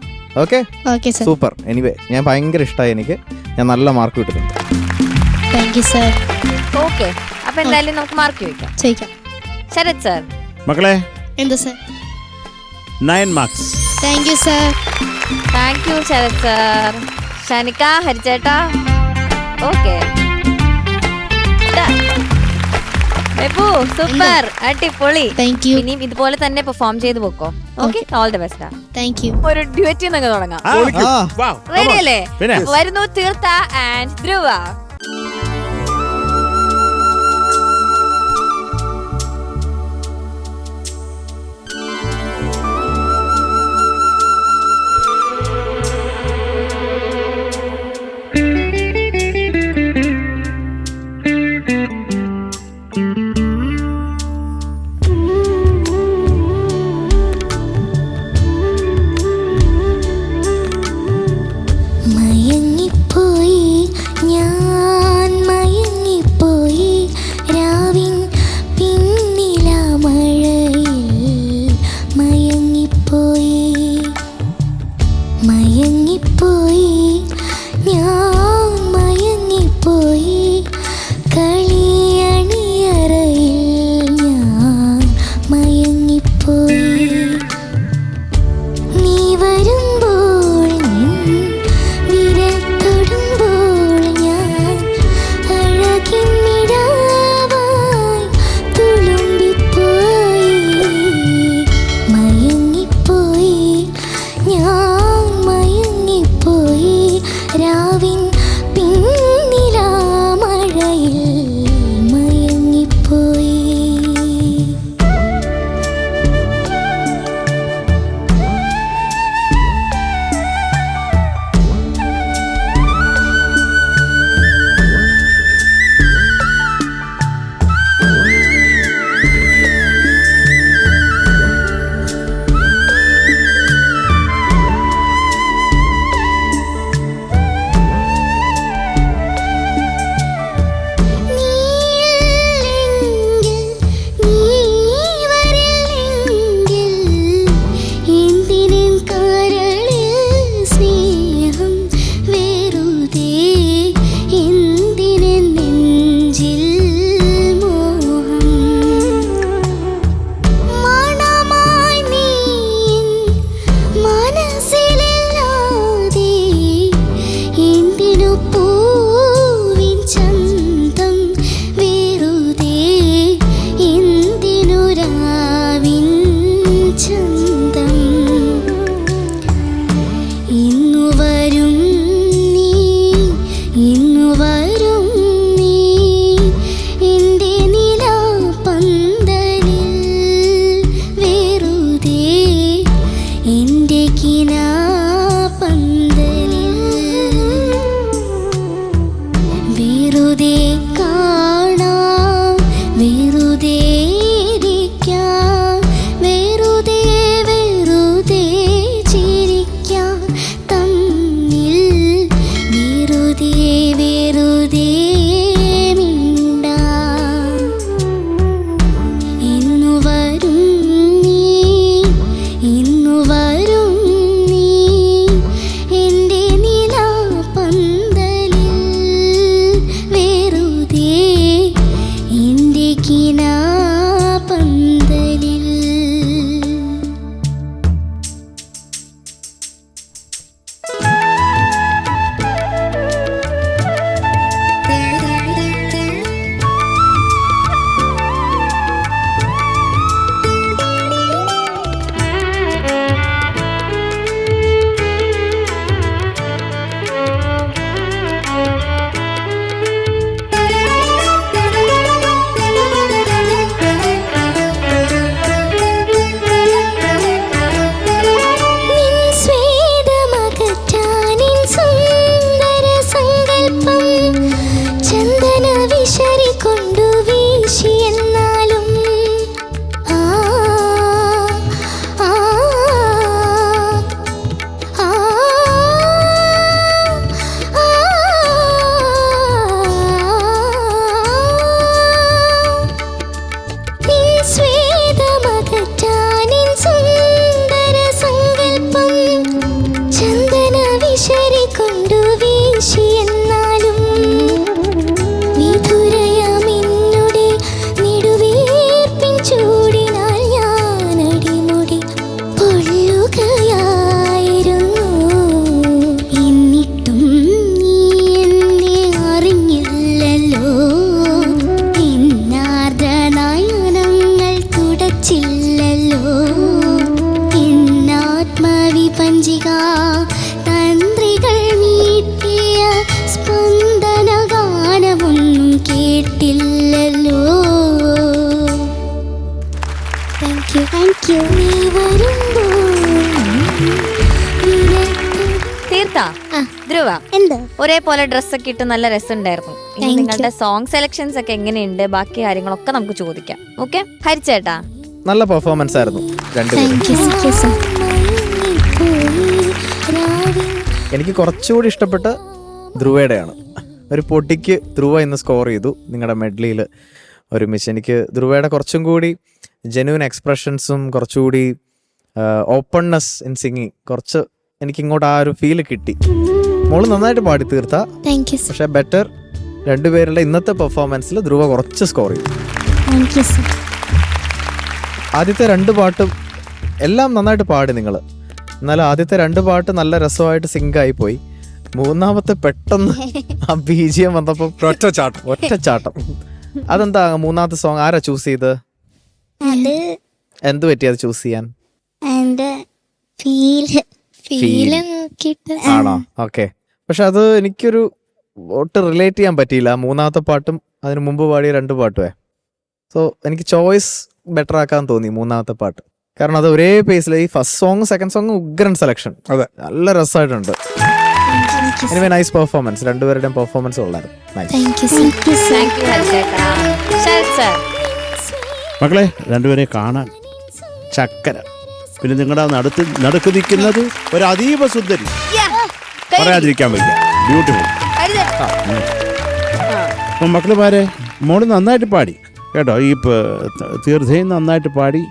Okay okay sir. Super. Anyway ഞാൻ ഭയങ്കര ഇഷ്ടമായി, എനിക്ക് ഞാൻ നല്ല മാർക്ക് കിട്ടുന്നുണ്ട്. Thank you sir. ഓക്കെ, അപ്പൊ എന്തായാലും നമുക്ക് മാർക്ക് ചോദിക്കാം. ചോദിക്കാം. ശരത് സർ. മക്കളെ എന്തോ sir. 9 marks. Thank you sir. Thank you Sarath sir. Shanika, ഹരിച്ചേട്ടാ. ഓക്കെ സൂപ്പർ, അടിപൊളി. Thank you. ഇനിയും ഇതുപോലെ തന്നെ പെർഫോം ചെയ്ത് പോക്കോ. Okay, all the best. Thank you. ഒരു ഡ്യുവറ്റിൽ നിന്ന് തുടങ്ങാം. റെഡി അല്ലേ? വരുന്നു തീർത്ത ആൻഡ് ധ്രുവ. രാവിൻ പിന്നിലാ മഴയിൽ തന്ത്രികൾ മീട്ടിയ സ്പന്ദന ഗാനമൊന്നും കേട്ടില്ലല്ലോ. താങ്ക് യു നീ വരുമ്പോൾ തീർത്ത ധ്രുവ എന്താ ഒരേപോലെ ഡ്രസ്സൊക്കെ ഇട്ട് നല്ല രസമുണ്ടായിരുന്നു. ഇനി നിങ്ങളുടെ സോങ് സെലക്ഷൻസ് ഒക്കെ എങ്ങനെയുണ്ട്, ബാക്കി കാര്യങ്ങളൊക്കെ നമുക്ക് ചോദിക്കാം. ഓക്കെ, ഹരിച്ചേട്ടാ നല്ല പെർഫോമൻസ് ആയിരുന്നു രണ്ടുപേരും. എനിക്ക് കുറച്ചുകൂടി ഇഷ്ടപ്പെട്ട ധ്രുവയുടെയാണ്. ഒരു പൊട്ടിക്ക് ധ്രുവ ഇന്ന് സ്കോർ ചെയ്തു നിങ്ങളുടെ മെഡ്ലിയിൽ ഒരുമിച്ച്. എനിക്ക് ധ്രുവയുടെ കുറച്ചും കൂടി ജെന്യുവൻ എക്സ്പ്രഷൻസും കുറച്ചുകൂടി ഓപ്പൺനെസ് ഇൻ സിംഗിങ് കുറച്ച് എനിക്ക് ഇങ്ങോട്ട് ആ ഒരു ഫീല് കിട്ടി. മോള് നന്നായിട്ട് പാടി തീർത്ത, പക്ഷെ ബെറ്റർ രണ്ടുപേരുടെ ഇന്നത്തെ പെർഫോമൻസിൽ ധ്രുവ കുറച്ച് സ്കോർ ചെയ്തു. ആദ്യത്തെ 2 പാട്ടും എല്ലാം നന്നായിട്ട് പാടി നിങ്ങൾ. എന്നാൽ ആദ്യത്തെ 2 പാട്ട് നല്ല രസമായിട്ട് സിങ്ക് ആയി പോയി. മൂന്നാമത്തെ പെട്ടെന്ന് ആ BGM വന്നപ്പോ ഒറ്റച്ചാട്ടം. അതെന്താ മൂന്നാമത്തെ സോങ് ആരാ ചൂസ് ചെയ്ത്? എന്ത് പറ്റി അത് ചൂസ് ചെയ്യാൻ? ആണോ? ഓക്കെ. പക്ഷെ അത് എനിക്കൊരു ഒട്ട് റിലേറ്റ് ചെയ്യാൻ പറ്റിയില്ല. മൂന്നാമത്തെ പാട്ടും അതിന് മുമ്പ് പാടിയ 2 പാട്ടുമേ. സോ എനിക്ക് ചോയ്സ് ബെറ്റർ ആക്കാൻ തോന്നി മൂന്നാമത്തെ പാട്ട്. കാരണം അത് ഒരേ പേസിൽ ഈ ഫസ്റ്റ് സോങ് സെക്കൻഡ് സോങ് ഉഗ്രൻ സെലക്ഷൻ, അതെ നല്ല രസമായിട്ടുണ്ട്. എനിവേ നൈസ് പെർഫോമൻസ്, രണ്ടുപേരുടെയും പെർഫോമൻസ് ഉള്ളായിരുന്നു. മക്കളെ രണ്ടുപേരെ കാണാൻ ചക്കര. പിന്നെ നിങ്ങളുടെ നടുക്ക് നിൽക്കുന്നത് ഒരു അതീവ സുന്ദരി, പറയാതിരിക്കാൻ വയ്യ, ബ്യൂട്ടിഫുൾ. അപ്പം മക്കളുമാരെ മോള് നന്നായിട്ട് പാടി കേട്ടോ. ഈ തീർത്ഥയും നന്നായിട്ട് പാടി,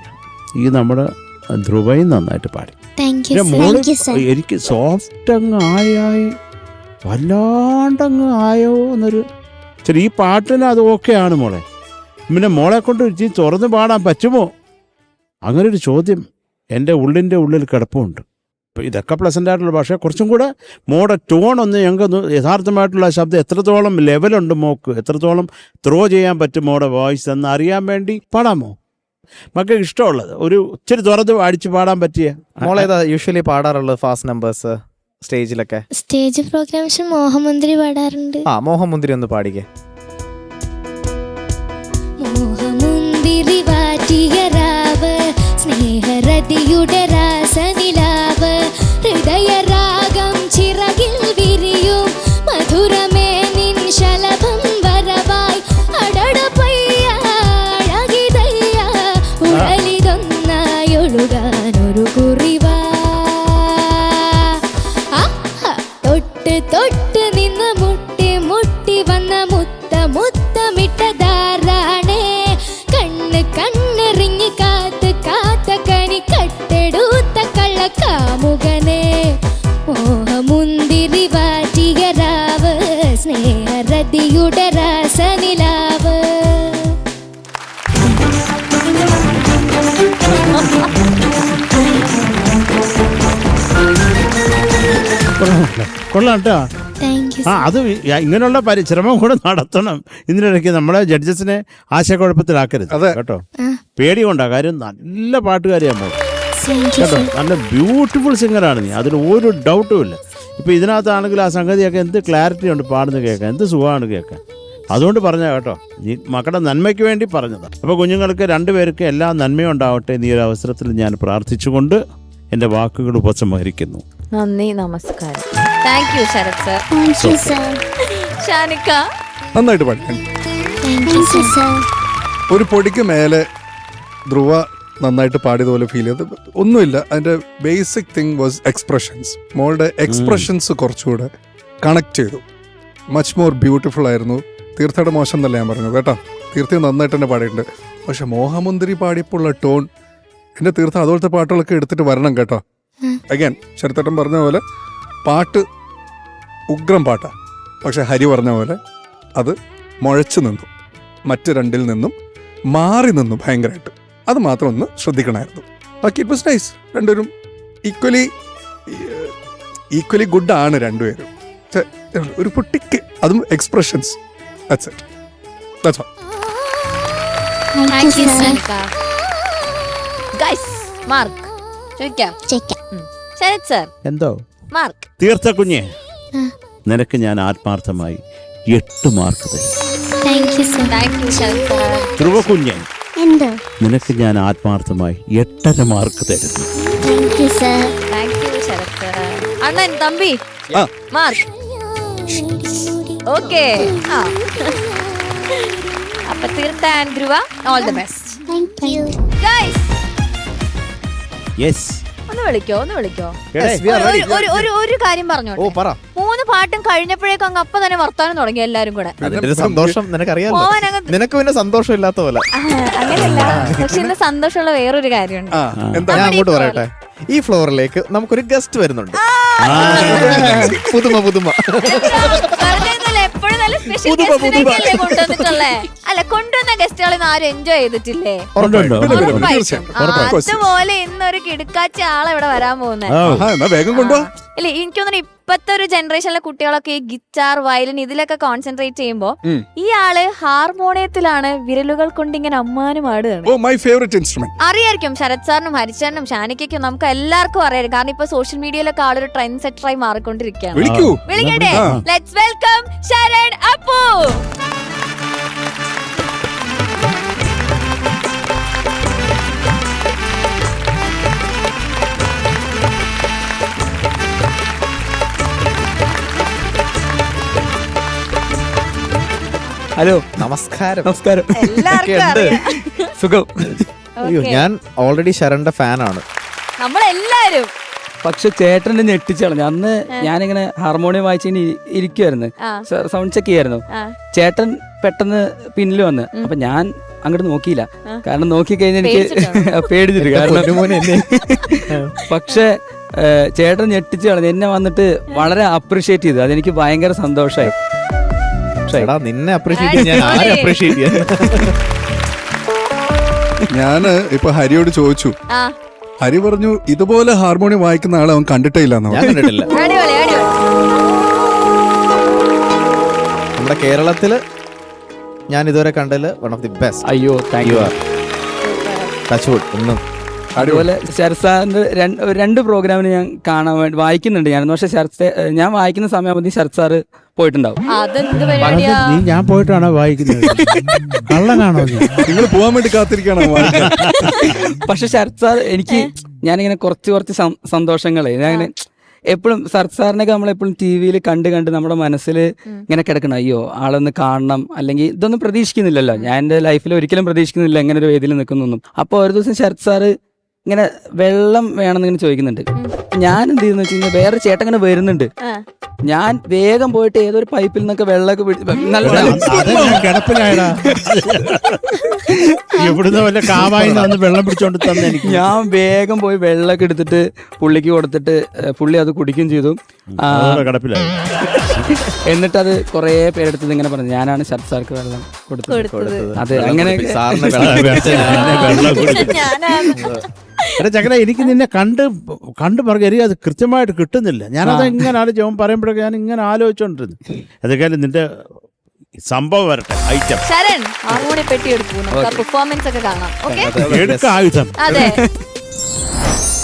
ഈ നമ്മുടെ ധ്രുവയും നന്നായിട്ട് പാടി. മോള് എനിക്ക് സോഫ്റ്റ് അങ്ങ് ആയി വല്ലാണ്ടങ്ങ് ആയോ എന്നൊരു ശരി. ഈ പാട്ടിന് അത് ഓക്കെയാണ് മോളെ. പിന്നെ മോളെ കൊണ്ട് ഇച്ചിരി തുറന്ന് പാടാൻ പറ്റുമോ? അങ്ങനൊരു ചോദ്യം എൻ്റെ ഉള്ളിൽ കിടപ്പുണ്ട്. അപ്പോൾ ഇതൊക്കെ പ്ലസൻ്റ് ആയിട്ടുള്ള ഭാഷ. കുറച്ചും കൂടെ മോടെ ടോൺ ഒന്ന് ഞങ്ങൾക്ക് യഥാർത്ഥമായിട്ടുള്ള ശബ്ദം എത്രത്തോളം ലെവലുണ്ട് മോക്ക്, എത്രത്തോളം ത്രോ ചെയ്യാൻ പറ്റും മോടെ വോയിസ് എന്ന് അറിയാൻ വേണ്ടി പാടാമോ? മക്കൾക്ക് ഇഷ്ടമുള്ളത് ഒരു ഇച്ചിരി തുറന്ന് അടിച്ച് പാടാൻ പറ്റിയ മോളേതാ യൂഷ്വലി പാടാറുള്ളത് ഫാസ്റ്റ് നമ്പേഴ്സ് സ്റ്റേജിലൊക്കെ? സ്റ്റേജ് പ്രോഗ്രാംസ് മോഹമുന്തിരി പാടാറുണ്ട്. മോഹമുന്തിരി ഒന്ന് പാടിക്കേ. മോഹമുന്തിരി വാറ്റിയ രാവ് സ്നേഹരതിയുടെ രാസനിലാവ് ഹൃദയരാഗം ചിറകിൽ വിരിയും മധുരമേ നിൻ ശലഭം വരവായി അടടപ്പയ്യ അഴകിതയ്യ ഉഴലിതൊന്നായി ഒഴുകാനൊരു കുറിവാ തൊട്ട് നിന്ന് മുട്ടി വന്ന മുത്തമിട്ടതാരാണേ കണ്ണെറിഞ്ഞ് കാത്ത കണി കട്ടെടുത്ത കള്ളക്കാമുകനെ മോഹമുന്തിരി വാറ്റിയ രാവ് സ്നേഹരതിയുടെ രാസനിലാവ്. കൊള്ളാം കേട്ടോ. അത് ഇങ്ങനെയുള്ള പരിശ്രമം കൂടെ നടത്തണം. ഇതിനിടയ്ക്ക് നമ്മളെ ജഡ്ജസിനെ ആശയക്കുഴപ്പത്തിലാക്കരുത് കേട്ടോ. പേടി കൊണ്ടാ കാര്യം. നല്ല പാട്ടുകാരിയാകുമ്പോൾ കേട്ടോ, നല്ല ബ്യൂട്ടിഫുൾ സിംഗറാണ് നീ, അതിൽ ഒരു ഡൗട്ടും ഇല്ല. ഇപ്പം ഇതിനകത്താണെങ്കിൽ ആ സംഗതിയൊക്കെ എന്ത് ക്ലാരിറ്റി ഉണ്ട് പാടുന്നത് കേൾക്കാൻ, എന്ത് സുഖമാണ് കേൾക്കാൻ. അതുകൊണ്ട് പറഞ്ഞ കേട്ടോ, നീ മക്കളുടെ നന്മയ്ക്ക് വേണ്ടി പറഞ്ഞതാണ്. അപ്പോൾ കുഞ്ഞുങ്ങൾക്ക് രണ്ടുപേർക്ക് എല്ലാ നന്മയും ഉണ്ടാവട്ടെ നീ ഒരു അവസരത്തിൽ ഞാൻ പ്രാർത്ഥിച്ചുകൊണ്ട് എൻ്റെ വാക്കുകൾ ഉപസംഹരിക്കുന്നു. നന്ദി, നമസ്കാരം. Thank you Sarath sir. Shanika നന്നായിട്ട് പാടി. ഒരു പൊടിക്ക് മേലെ ധ്രുവ നന്നായിട്ട് പാടിയതുപോലെ ഫീൽ ചെയ്ത് ഒന്നുമില്ല. അതിന്റെ ബേസിക് തിങ് വാസ് എക്സ്പ്രഷൻസ്. മോളുടെ എക്സ്പ്രഷൻസ് കുറച്ചുകൂടെ കണക്ട് ചെയ്തു. മച്ച് മോർ ബ്യൂട്ടിഫുൾ ആയിരുന്നു. തീർത്ഥയുടെ മോശം എന്നല്ല ഞാൻ പറഞ്ഞത് കേട്ടോ. തീർത്ഥ നന്നായിട്ട് തന്നെ പാടിയിട്ടുണ്ട്. പക്ഷെ മോഹമുന്തിരി പാടിയപ്പോൾ ഉള്ള ടോൺ, എൻ്റെ തീർത്ഥം അതുപോലത്തെ പാട്ടുകളൊക്കെ എടുത്തിട്ട് വരണം കേട്ടോ. അഗൈൻ ശരത്തേട്ടൻ പറഞ്ഞ പോലെ പാട്ട് ഉഗ്രം പാട്ടാണ്. പക്ഷെ ഹരി പറഞ്ഞ പോലെ അത് മുഴച്ചു നിന്നു, മറ്റ് രണ്ടിൽ നിന്നും മാറി നിന്നു ഭയങ്കരമായിട്ട്. അത് മാത്രം ഒന്ന് ശ്രദ്ധിക്കണമായിരുന്നു. ബാക്കി ഇറ്റ് വാസ് നൈസ്. രണ്ടുപേരും ഈക്വലി ഗുഡ് ആണ് രണ്ടുപേരും. ഒരു പൊട്ടിക്ക് അതും expressions. That's it. That's all. Thank you, Sanika. Guys, Mark. ചോദിക്കാം. ചോദിക്കാം. ശരത് സർ, എന്തോ മാർക്ക്. തീർത്ത കുഞ്ഞെ, നിനക്ക് ഞാൻ ആത്മാർത്ഥമായി 8 മാർക്ക് തരും. Thank you sir. Thank you Sarath sir. Dhruva കുഞ്ഞെ, എന്താ? നിനക്ക് ഞാൻ ആത്മാർത്ഥമായി 8.5 മാർക്ക് തരുന്നു. Thank you sir. Thank you Sarath sir. അണ്ണൻ തമ്പി ആ. മാർക്ക്. ഓക്കെ. അപ്പൊ Theertha and Dhruva, all the best. Thank you. Guys yes. ഒന്ന് വിളിക്കോ. Yes, we are ready. ഒരു കാര്യം പറഞ്ഞോട്ടെ. പറ. 3 പാട്ടും കഴിഞ്ഞപ്പോഴേക്കും അങ്ങ് അപ്പൊ തന്നെ വർത്താനം തുടങ്ങി എല്ലാരും കൂടെ. അതിന്റെ ഒരു സന്തോഷം നിനക്കറിയാലോ. മോനങ്ങ് നിനക്ക് പിന്നെ സന്തോഷം ഇല്ലാത്ത പോലെ. അങ്ങനെയല്ല, പക്ഷെ ഇന്ന് സന്തോഷമുള്ള വേറൊരു കാര്യമുണ്ട്. എന്താ ഞാൻ അങ്ങോട്ട് പറയട്ടെ, ഈ ഫ്ലോറിലേക്ക് നമുക്കൊരു ഗസ്റ്റ് വരുന്നുണ്ട്. പുതുമ പറഞ്ഞതല്ലേ, എപ്പോഴും നല്ല സ്പെഷ്യൽ ഗസ്റ്റിനൊക്കെയല്ലേ കൊണ്ടുവന്നിട്ടുള്ളേ. അല്ല, കൊണ്ടുവന്ന ഗസ്റ്റുകളിൽ നിന്ന് ആരും എൻജോയ് ചെയ്തിട്ടില്ലേ? തീർച്ചയായും. അതുപോലെ ഇന്നൊരു കിടുക്കാച്ച ആളെ ഇവിടെ വരാൻ പോകുന്നത്. എന്നാ വേഗം കൊണ്ടുപോവാ. ഇല്ല, എനിക്ക് തോന്നുന്നു ഇപ്പത്തെ ഒരു ജനറേഷനിലെ കുട്ടികളൊക്കെ ഈ ഗിറ്റാർ, വയലിൻ ഇതിലൊക്കെ കോൺസെൻട്രേറ്റ് ചെയ്യുമ്പോ ഈ ആള് ഹാർമോണിയത്തിലാണ് വിരലുകൾ കൊണ്ട് ഇങ്ങനെ അമ്മാനും ആടുകയാണ്. ഓ, മൈ ഫേവറേറ്റ് ഇൻസ്ട്രുമെന്റ്. അറിയായിരിക്കും ശരത് സാറിനും ഹരിചാരനും ഷാനിക്കും, നമുക്ക് എല്ലാവർക്കും അറിയാം. കാരണം ഇപ്പൊ സോഷ്യൽ മീഡിയയിലൊക്കെ ആളൊരു ട്രെൻഡ് സെറ്ററായി മാറിക്കൊണ്ടിരിക്കുകയാണ്. വിളിക്കൂ. വിളിക്കട്ടെ. Let's welcome Sharan Appu. Hello, നമസ്കാരം. എല്ലാവർക്കും അറിയാം. സുഖം. അയ്യോ, ഞാൻ ഓൾറെഡി ശരണിന്റെ ഫാനാണ്. നമ്മളെല്ലാരും. പക്ഷെ ചേട്ടനെ ഞെട്ടിച്ചളഞ്ഞു. അന്ന് ഞാനിങ്ങനെ ഹാർമോണിയം വായിച്ച് ഇരിക്കുവായിരുന്നു, സൗണ്ട് ചെക്ക് ചെയ്യായിരുന്നു. ചേട്ടൻ പെട്ടെന്ന് പിന്നിൽ വന്ന്. അപ്പൊ ഞാൻ അങ്ങോട്ട് നോക്കിയില്ല, കാരണം നോക്കിക്കഴിഞ്ഞാൽ എനിക്ക് പേടിച്ചിട്ട്. കാരണം പക്ഷെ ചേട്ടൻ ഞെട്ടിച്ച് കളഞ്ഞു. എന്നെ വന്നിട്ട് വളരെ അപ്രീഷിയേറ്റ് ചെയ്തു. അതെനിക്ക് ഭയങ്കര സന്തോഷമായി. നിന്നെ അപ്രീഷിയേറ്റ് ചെയ്യാൻ ഞാൻ ആരെ അപ്രീഷിയേറ്റ് ചെയ്യാൻ? ഞാന് ഇപ്പൊ ഹരിയോട് ചോദിച്ചു. ഹരി പറഞ്ഞു ഇതുപോലെ ഹാർമോണിയം വായിക്കുന്ന ആളെ അവൻ കണ്ടിട്ടേ ഇല്ല. ഞാൻ കണ്ടിട്ടില്ല. നമ്മുടെ കേരളത്തില് ഞാൻ ഇതുവരെ കണ്ടതില് വൺ ഓഫ് ദി ബെസ്റ്റ്. അയ്യോ, താങ്ക് യു. Touch wood. ഒന്നും അതുപോലെ ശരത് സാറിന്റെ 2 പ്രോഗ്രാമിന് ഞാൻ കാണാൻ വേണ്ടി വായിക്കുന്നുണ്ട് ഞാൻ. പക്ഷെ ഞാൻ വായിക്കുന്ന സമയമാകുമ്പോൾ ശരത് സാറ് പോയിട്ടുണ്ടാവും. നീ ഞാൻ പോയിട്ടാണോ വായിക്കുന്നത്? കള്ളനാണോ? നിങ്ങൾ പോവാൻ വേണ്ടി കാത്തിരിക്കണം. പക്ഷെ ശരത് സാർ എനിക്ക് ഞാനിങ്ങനെ കുറച്ച് സന്തോഷങ്ങളെ ഞാനിങ്ങനെ എപ്പോഴും ശരത് സാറിനൊക്കെ നമ്മളെപ്പോഴും ടി വിയിൽ കണ്ട് നമ്മുടെ മനസ്സിൽ ഇങ്ങനെ കിടക്കണം. അയ്യോ, ആളൊന്ന് കാണണം, അല്ലെങ്കിൽ ഇതൊന്നും പ്രതീക്ഷിക്കുന്നില്ലല്ലോ. ഞാൻ എൻ്റെ ലൈഫിൽ ഒരിക്കലും പ്രതീക്ഷിക്കുന്നില്ല എങ്ങനെ ഒരു വേദിയിൽ നിൽക്കുന്നൊന്നും. അപ്പോൾ ഒരു ദിവസം ശരത് സാറ് ഇങ്ങനെ വെള്ളം വേണമെന്ന് ഇങ്ങനെ ചോദിക്കുന്നുണ്ട്. ഞാൻ എന്ത് ചെയ്യുന്ന വെച്ച് കഴിഞ്ഞാൽ വേറെ ചേട്ടൻ ഇങ്ങനെ വരുന്നുണ്ട്. ഞാൻ വേഗം പോയിട്ട് ഏതൊരു പൈപ്പിൽ നിന്നൊക്കെ വെള്ളമൊക്കെ കിടപ്പിലായടാ, എവിടുന്ന് വല്ല കാവായി വെള്ളം പിടിച്ചോണ്ട് തന്നെ എനിക്ക്. ഞാൻ വേഗം പോയി വെള്ളമൊക്കെ എടുത്തിട്ട് പുള്ളിക്ക് കൊടുത്തിട്ട് പുള്ളി അത് കുടിക്കുകയും ചെയ്തു. കിടപ്പിലായി. എന്നിട്ട് അത് കുറെ പേരെടുത്തത് ഇങ്ങനെ പറഞ്ഞു, ഞാനാണ് ശരത് സാർക്ക് വെള്ളം കൊടുത്തത്. അതെ, അങ്ങനെ ചക്കര എനിക്ക് നിന്നെ കണ്ട് പറഞ്ഞു അത് കൃത്യമായിട്ട് കിട്ടുന്നില്ല. ഞാനത് ഇങ്ങനെ ആലോചിച്ചു പറയുമ്പോഴൊക്കെ ഞാൻ ഇങ്ങനെ ആലോചിച്ചോണ്ടിരുന്നു. അതൊക്കെ നിന്റെ സംഭവം വരട്ടെ. ഐറ്റം ശരൺ ഹാർമോണിയം പെട്ടി എടുക്കൂ, നമുക്ക് പെർഫോമൻസ് ഒക്കെ കാണാം. എടുക്ക ആയുധം. അതെ.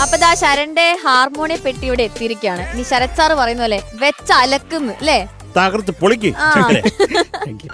അപ്പൊ ദാ ശരണ്ന്റെ ഹാർമോണിയം പെട്ടിയുടെ എത്തിയിരിക്കുകയാണ്. ഇനി ശരത് സാറ് പറയുന്ന പോലെ വെച്ചലക്കുന്നു അല്ലേ? തകർത്ത് പൊളിക്ക്. Thank you.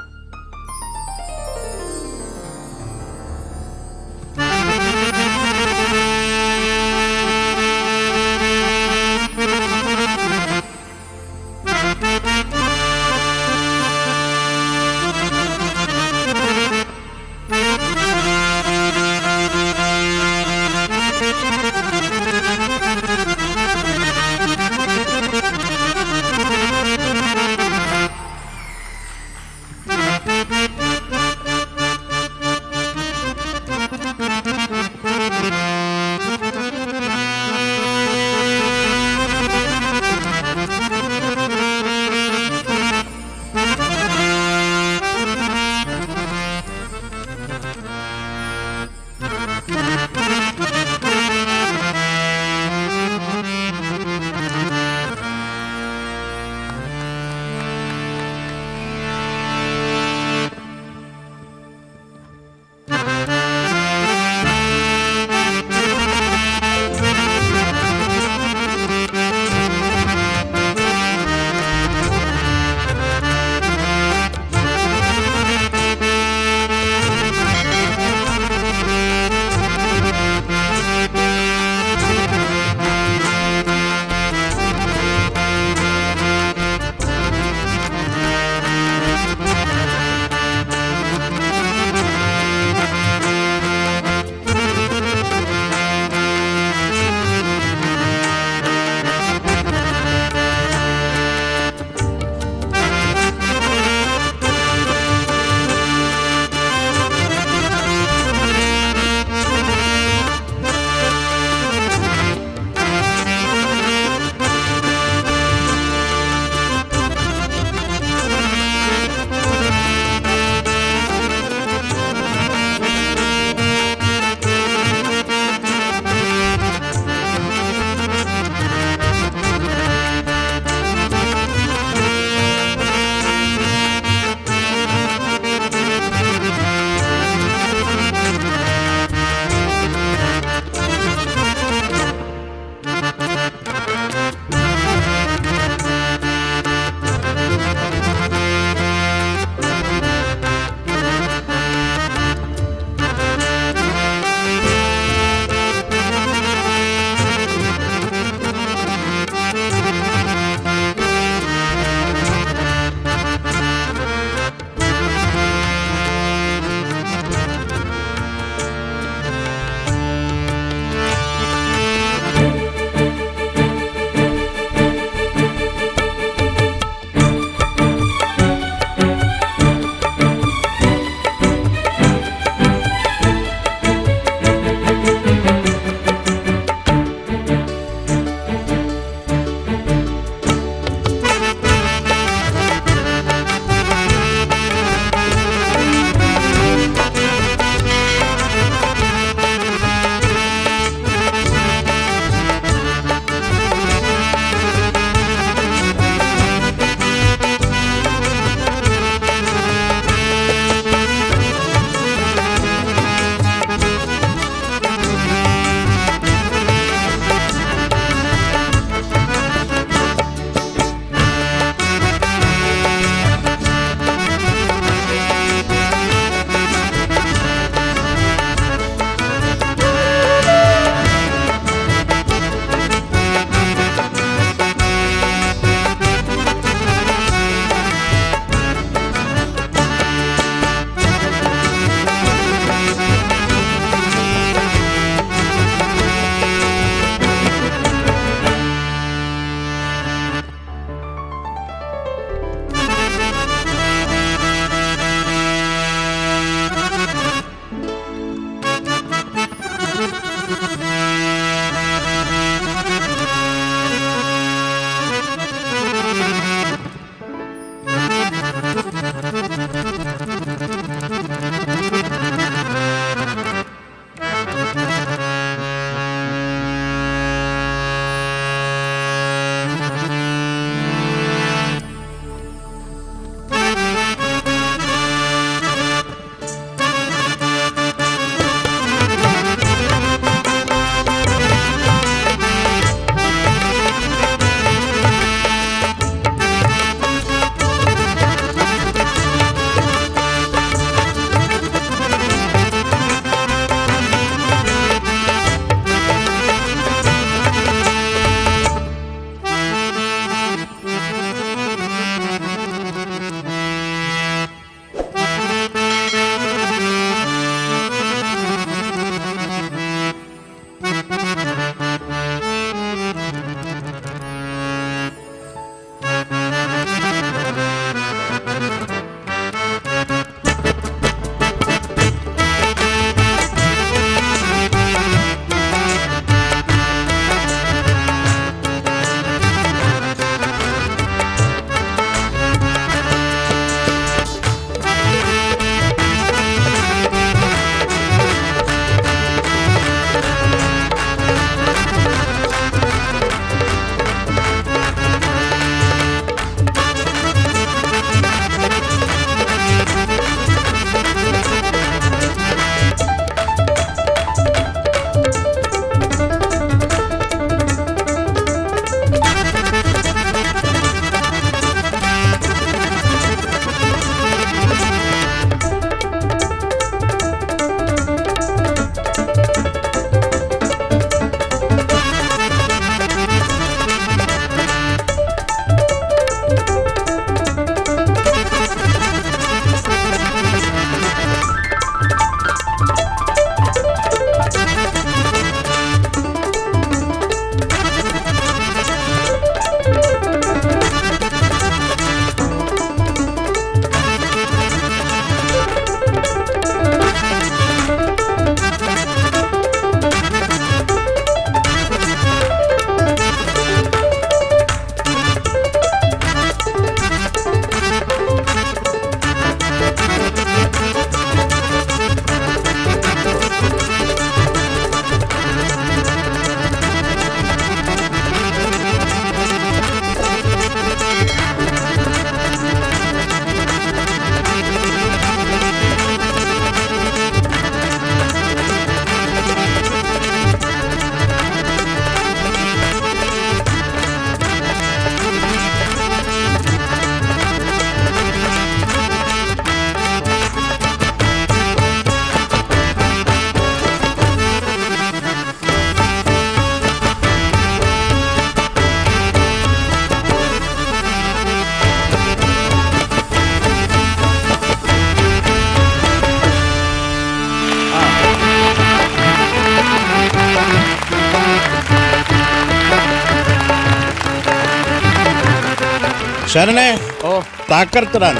ശരണേ ഓ താക്കർത്തടാണ്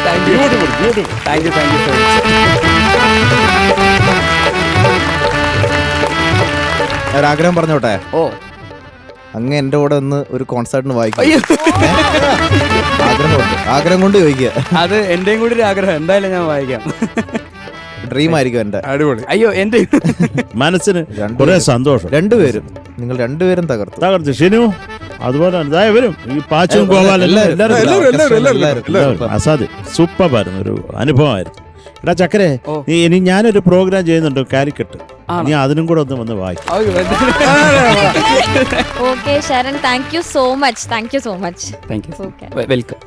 thank you beautiful beautiful thank you so much. ഒരാഗ്രഹം പറഞ്ഞോട്ടെ, ഓ അങ്ങ് എന്റെ കൂടെ ഒന്ന് ഒരു കോൺസേർട്ടിന് വായിക്കും. അയ്യോ ആഗ്രഹം കൊണ്ട് ചോദിക്കുക. അത് എന്റെയും കൂടി ഒരു ആഗ്രഹം, എന്തായാലും ഞാൻ വായിക്കാം. ഡ്രീം ആയിരിക്കും എന്റെ. അടിപൊളി. അയ്യോ എന്റെ മനസ്സിന് കുറെ സന്തോഷം. രണ്ടുപേരും, നിങ്ങൾ രണ്ടുപേരും തകർത്തു. ഷിനു അതുപോലെ വരും ഈ പാച്ചും ഗോപാലും എല്ലാവരും അസാധ്യ സൂപ്പറായിരുന്നു, ഒരു അനുഭവമായിരുന്നു. എടാ ചക്കരെ, ഓ. ഇനി ഞാനൊരു പ്രോഗ്രാം ചെയ്യുന്നുണ്ട് കാലിക്കട്ട്, നീ അതിനും കൂടെ ഒന്ന് വന്ന് വായിക്കും. Okay Sharan, thank you so much. Thank you okay welcome.